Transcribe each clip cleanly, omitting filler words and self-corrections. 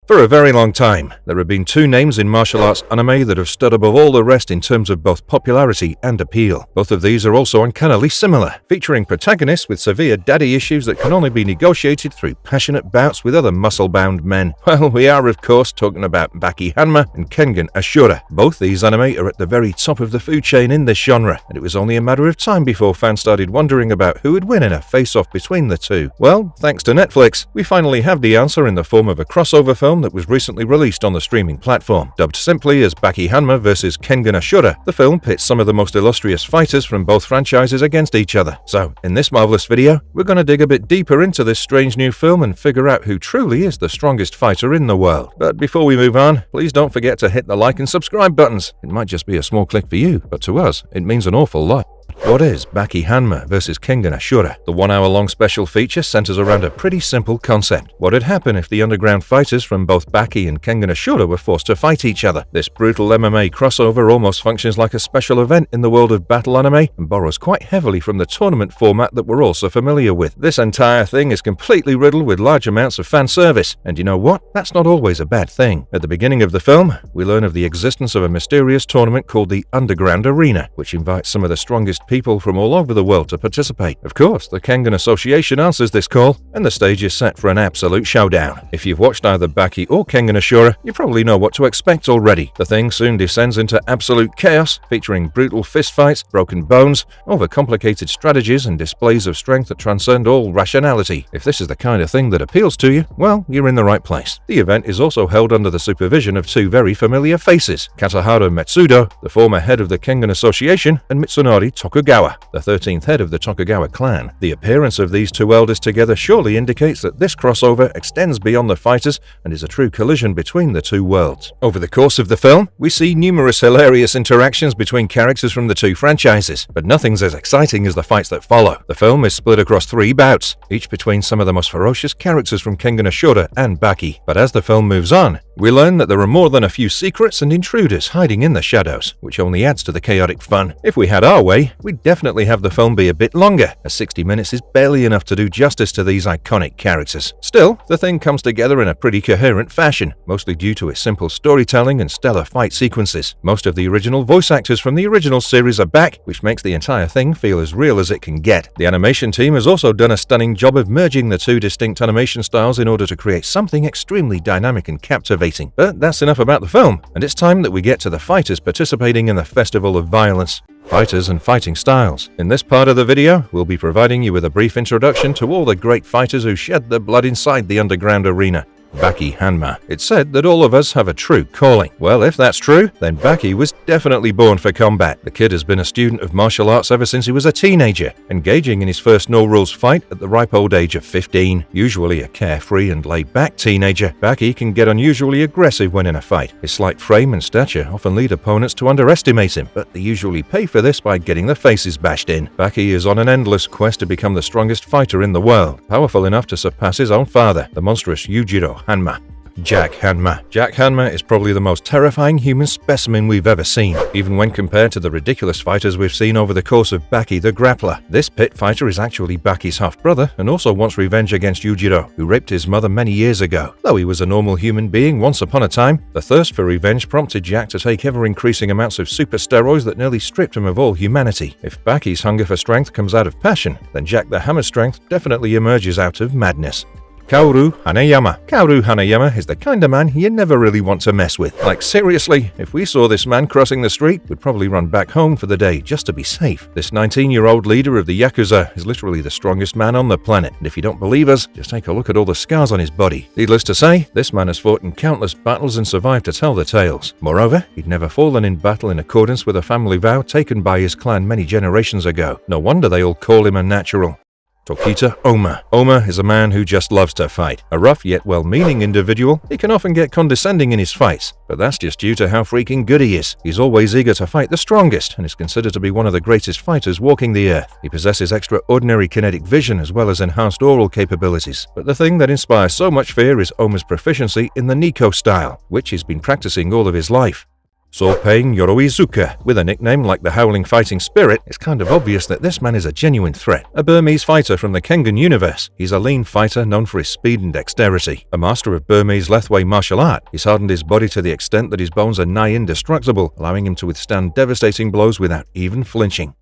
For a very long time, there have been two names in martial arts anime that have stood above all the rest in terms of both popularity and appeal. Both of these are also uncannily similar, featuring protagonists with severe daddy issues that can only be negotiated through passionate bouts with other muscle-bound men. Well, we are of course talking about Baki Hanma and Kengan Ashura. Both these anime are at the very top of the food chain in this genre, and it was only a matter of time before fans started wondering about who would win in a face-off between the two. Well, thanks to Netflix, we finally have the answer in the form of a crossover film that was recently released on the streaming platform. Dubbed simply as Baki Hanma vs. Kengan Ashura, the film pits some of the most illustrious fighters from both franchises against each other. So, in this marvelous video, we're going to dig a bit deeper into this strange new film and figure out who truly is the strongest fighter in the world. But before we move on, please don't forget to hit the like and subscribe buttons. It might just be a small click for you, but to us, it means an awful lot. What is Baki Hanma vs. Kengan Ashura? The 1 hour-long special feature centers around a pretty simple concept. What would happen if the underground fighters from both Baki and Kengan Ashura were forced to fight each other? This brutal MMA crossover almost functions like a special event in the world of battle anime and borrows quite heavily from the tournament format that we're all so familiar with. This entire thing is completely riddled with large amounts of fan service, and you know what? That's not always a bad thing. At the beginning of the film, we learn of the existence of a mysterious tournament called the Underground Arena, which invites some of the strongest people from all over the world to participate. Of course, the Kengan Association answers this call, and the stage is set for an absolute showdown. If you've watched either Baki or Kengan Ashura, you probably know what to expect already. The thing soon descends into absolute chaos, featuring brutal fistfights, broken bones, overcomplicated strategies, and displays of strength that transcend all rationality. If this is the kind of thing that appeals to you, well, you're in the right place. The event is also held under the supervision of two very familiar faces, Katsuhiro Matsudo, the former head of the Kengan Association, and Mitsunari Tokugawa, the 13th head of the Tokugawa clan. The appearance of these two elders together surely indicates that this crossover extends beyond the fighters and is a true collision between the two worlds. Over the course of the film, we see numerous hilarious interactions between characters from the two franchises, but nothing's as exciting as the fights that follow. The film is split across 3 bouts, each between some of the most ferocious characters from Kengan Ashura and Baki. But as the film moves on, we learn that there are more than a few secrets and intruders hiding in the shadows, which only adds to the chaotic fun. If we had our way, we'd definitely have the film be a bit longer, as 60 minutes is barely enough to do justice to these iconic characters. Still, the thing comes together in a pretty coherent fashion, mostly due to its simple storytelling and stellar fight sequences. Most of the original voice actors from the original series are back, which makes the entire thing feel as real as it can get. The animation team has also done a stunning job of merging the two distinct animation styles in order to create something extremely dynamic and captivating. But that's enough about the film, and it's time that we get to the fighters participating in the Festival of Violence. Fighters and fighting styles. In this part of the video, we'll be providing you with a brief introduction to all the great fighters who shed their blood inside the underground arena. Baki Hanma. It's said that all of us have a true calling. Well, if that's true, then Baki was definitely born for combat. The kid has been a student of martial arts ever since he was a teenager, engaging in his first no-rules fight at the ripe old age of 15. Usually a carefree and laid-back teenager, Baki can get unusually aggressive when in a fight. His slight frame and stature often lead opponents to underestimate him, but they usually pay for this by getting their faces bashed in. Baki is on an endless quest to become the strongest fighter in the world, powerful enough to surpass his own father, the monstrous Yujiro Hanma. Jack Hanma. Jack Hanma is probably the most terrifying human specimen we've ever seen, even when compared to the ridiculous fighters we've seen over the course of Baki the Grappler. This pit fighter is actually Baki's half-brother and also wants revenge against Yujiro, who raped his mother many years ago. Though he was a normal human being once upon a time, the thirst for revenge prompted Jack to take ever-increasing amounts of super steroids that nearly stripped him of all humanity. If Baki's hunger for strength comes out of passion, then Jack the Hammer's strength definitely emerges out of madness. Kaoru Hanayama. Kaoru Hanayama is the kind of man you never really want to mess with. Like seriously, if we saw this man crossing the street, we'd probably run back home for the day just to be safe. This 19-year-old leader of the Yakuza is literally the strongest man on the planet, and if you don't believe us, just take a look at all the scars on his body. Needless to say, this man has fought in countless battles and survived to tell the tales. Moreover, he'd never fallen in battle in accordance with a family vow taken by his clan many generations ago. No wonder they all call him a natural. Tokita Ohma. Ohma is a man who just loves to fight. A rough yet well-meaning individual, he can often get condescending in his fights, but that's just due to how freaking good he is. He's always eager to fight the strongest and is considered to be one of the greatest fighters walking the earth. He possesses extraordinary kinetic vision as well as enhanced oral capabilities. But the thing that inspires so much fear is Ohma's proficiency in the Nico style, which he's been practicing all of his life. Sorpei Yoroizuka. With a nickname like the Howling Fighting Spirit, it's kind of obvious that this man is a genuine threat. A Burmese fighter from the Kengan universe, he's a lean fighter known for his speed and dexterity. A master of Burmese Lethwei martial art, he's hardened his body to the extent that his bones are nigh indestructible, allowing him to withstand devastating blows without even flinching.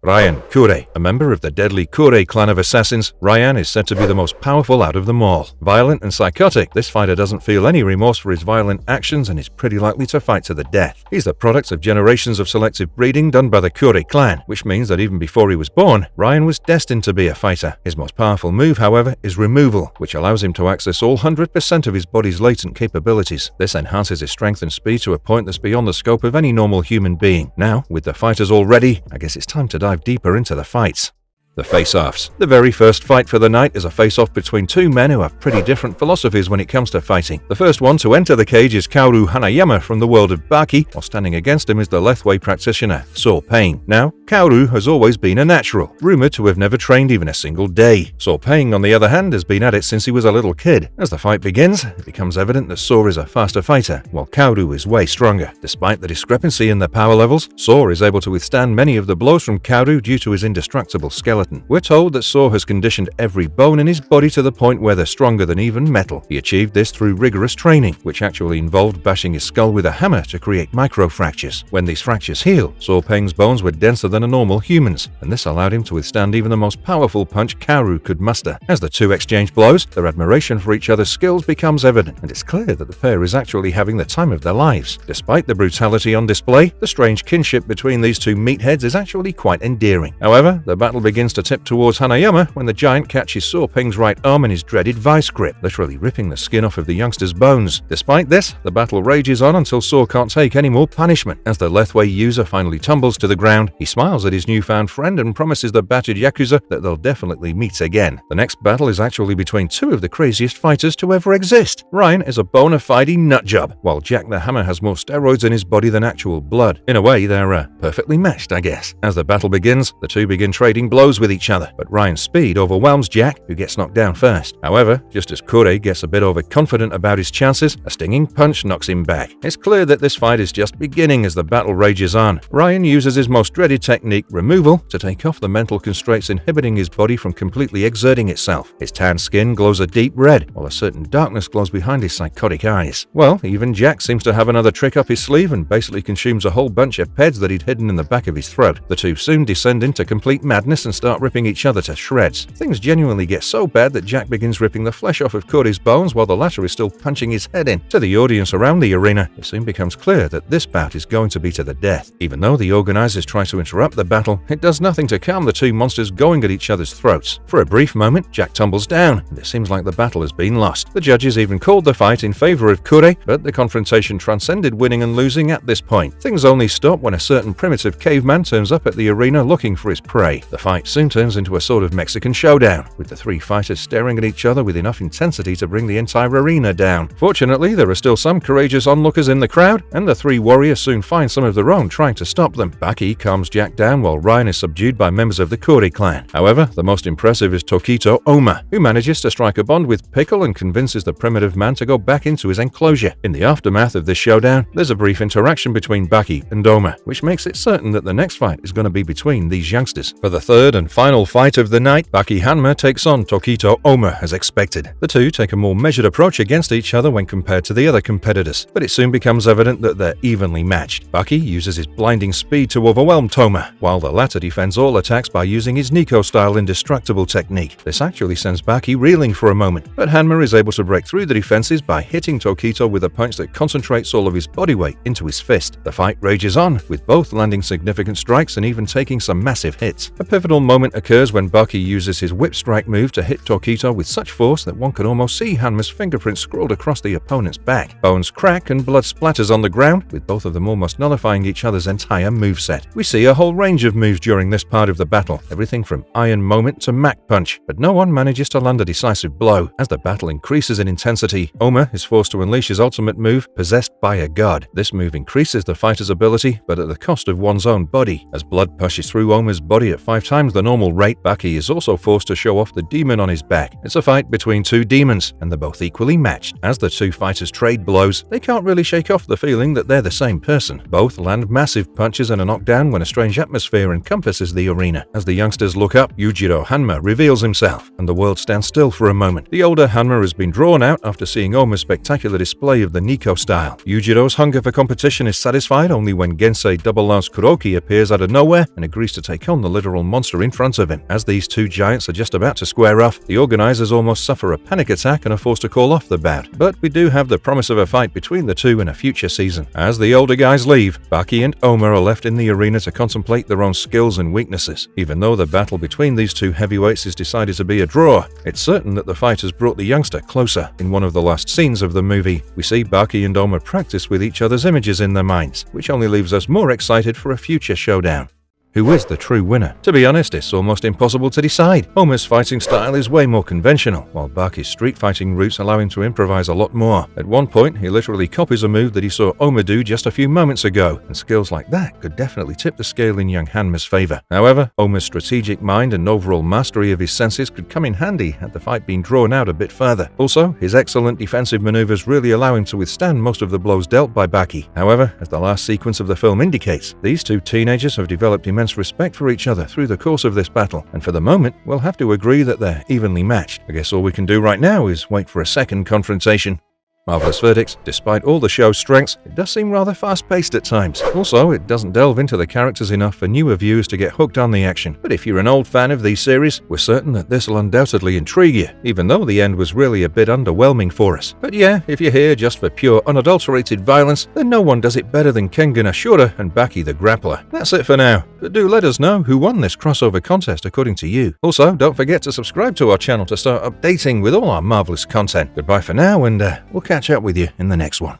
Raian Kure. A member of the deadly Kure clan of assassins, Raian is said to be the most powerful out of them all. Violent and psychotic, this fighter doesn't feel any remorse for his violent actions and is pretty likely to fight to the death. He's the product of generations of selective breeding done by the Kure clan, which means that even before he was born, Raian was destined to be a fighter. His most powerful move, however, is removal, which allows him to access all 100% of his body's latent capabilities. This enhances his strength and speed to a point that's beyond the scope of any normal human being. Now, with the fighters all ready, I guess it's time to dive deeper into the fights. The face-offs. The very first fight for the night is a face-off between two men who have pretty different philosophies when it comes to fighting. The first one to enter the cage is Kaoru Hanayama from the world of Baki, while standing against him is the Lethwei practitioner, Sorpei. Now, Kaoru has always been a natural, rumored to have never trained even a single day. Sorpei, on the other hand, has been at it since he was a little kid. As the fight begins, it becomes evident that Sor is a faster fighter, while Kaoru is way stronger. Despite the discrepancy in their power levels, Sor is able to withstand many of the blows from Kaoru due to his indestructible skeleton. We're told that Sor has conditioned every bone in his body to the point where they're stronger than even metal. He achieved this through rigorous training, which actually involved bashing his skull with a hammer to create microfractures. When these fractures healed, Sorpei's bones were denser than a normal human's, and this allowed him to withstand even the most powerful punch Kaoru could muster. As the two exchange blows, their admiration for each other's skills becomes evident, and it's clear that the pair is actually having the time of their lives. Despite the brutality on display, the strange kinship between these two meatheads is actually quite endearing. However, the battle begins to tip towards Hanayama when the giant catches Sorpei's right arm in his dreaded vice grip, literally ripping the skin off of the youngster's bones. Despite this, the battle rages on until Sor can't take any more punishment. As the Lethwei user finally tumbles to the ground, he smiles at his newfound friend and promises the battered Yakuza that they'll definitely meet again. The next battle is actually between two of the craziest fighters to ever exist. Raian is a bona fide nutjob, while Jack the Hammer has more steroids in his body than actual blood. In a way, they're perfectly meshed, I guess. As the battle begins, the two begin trading blows with each other, but Raian's speed overwhelms Jack, who gets knocked down first. However, just as Kure gets a bit overconfident about his chances, a stinging punch knocks him back. It's clear that this fight is just beginning as the battle rages on. Raian uses his most dreaded technique, removal, to take off the mental constraints inhibiting his body from completely exerting itself. His tan skin glows a deep red, while a certain darkness glows behind his psychotic eyes. Well, even Jack seems to have another trick up his sleeve and basically consumes a whole bunch of peds that he'd hidden in the back of his throat. The two soon descend into complete madness and start ripping each other to shreds. Things genuinely get so bad that Jack begins ripping the flesh off of Kure's bones while the latter is still punching his head in. To the audience around the arena, it soon becomes clear that this bout is going to be to the death. Even though the organizers try to interrupt the battle, it does nothing to calm the two monsters going at each other's throats. For a brief moment, Jack tumbles down, and it seems like the battle has been lost. The judges even called the fight in favor of Kure, but the confrontation transcended winning and losing at this point. Things only stop when a certain primitive caveman turns up at the arena looking for his prey. The fight soon turns into a sort of Mexican showdown, with the three fighters staring at each other with enough intensity to bring the entire arena down. Fortunately, there are still some courageous onlookers in the crowd, and the three warriors soon find some of their own trying to stop them. Baki calms Jack down while Raian is subdued by members of the Kure clan. However, the most impressive is Tokita Ohma, who manages to strike a bond with Pickle and convinces the primitive man to go back into his enclosure. In the aftermath of this showdown, there's a brief interaction between Baki and Ohma, which makes it certain that the next fight is going to be between these youngsters. For the third and final fight of the night, Baki Hanma takes on Tokita Ohma as expected. The two take a more measured approach against each other when compared to the other competitors, but it soon becomes evident that they're evenly matched. Baki uses his blinding speed to overwhelm Ohma, while the latter defends all attacks by using his Nico-style indestructible technique. This actually sends Baki reeling for a moment, but Hanma is able to break through the defenses by hitting Tokita with a punch that concentrates all of his body weight into his fist. The fight rages on, with both landing significant strikes and even taking some massive hits. A pivotal moment occurs when Baki uses his whip strike move to hit Tokita with such force that one can almost see Hanma's fingerprints scrawled across the opponent's back. Bones crack and blood splatters on the ground, with both of them almost nullifying each other's entire moveset. We see a whole range of moves during this part of the battle, everything from Iron Moment to Mach Punch, but no one manages to land a decisive blow. As the battle increases in intensity, Ohma is forced to unleash his ultimate move, Possessed by a God. This move increases the fighter's ability, but at the cost of one's own body. As blood pushes through Ohma's body at 5 times the normal rate, Baki is also forced to show off the demon on his back. It's a fight between two demons, and they're both equally matched. As the two fighters trade blows, they can't really shake off the feeling that they're the same person. Both land massive punches and a knockdown when a strange atmosphere encompasses the arena. As the youngsters look up, Yujiro Hanma reveals himself, and the world stands still for a moment. The older Hanma has been drawn out after seeing Ohma's spectacular display of the Nico style. Yujiro's hunger for competition is satisfied only when Gensei Double Lance Kuroki appears out of nowhere and agrees to take on the literal monster in front of him. As these two giants are just about to square off, the organizers almost suffer a panic attack and are forced to call off the bout. But we do have the promise of a fight between the two in a future season. As the older guys leave, Baki and Ohma are left in the arena to contemplate their own skills and weaknesses. Even though the battle between these two heavyweights is decided to be a draw, it's certain that the fight has brought the youngster closer. In one of the last scenes of the movie, we see Baki and Ohma practice with each other's images in their minds, which only leaves us more excited for a future showdown. Who is the true winner? To be honest, it's almost impossible to decide. Ohma's fighting style is way more conventional, while Baki's street fighting roots allow him to improvise a lot more. At one point, he literally copies a move that he saw Ohma do just a few moments ago, and skills like that could definitely tip the scale in young Hanma's favor. However, Ohma's strategic mind and overall mastery of his senses could come in handy had the fight been drawn out a bit further. Also, his excellent defensive maneuvers really allow him to withstand most of the blows dealt by Baki. However, as the last sequence of the film indicates, these two teenagers have developed immense respect for each other through the course of this battle, and for the moment, we'll have to agree that they're evenly matched. I guess all we can do right now is wait for a second confrontation. Marvelous verdicts. Despite all the show's strengths, it does seem rather fast-paced at times. Also, it doesn't delve into the characters enough for newer viewers to get hooked on the action. But if you're an old fan of these series, we're certain that this will undoubtedly intrigue you, even though the end was really a bit underwhelming for us. But yeah, if you're here just for pure, unadulterated violence, then no one does it better than Kengan Ashura and Baki the Grappler. That's it for now, but do let us know who won this crossover contest according to you. Also, don't forget to subscribe to our channel to start updating with all our marvelous content. Goodbye for now, and we'll catch up with you in the next one.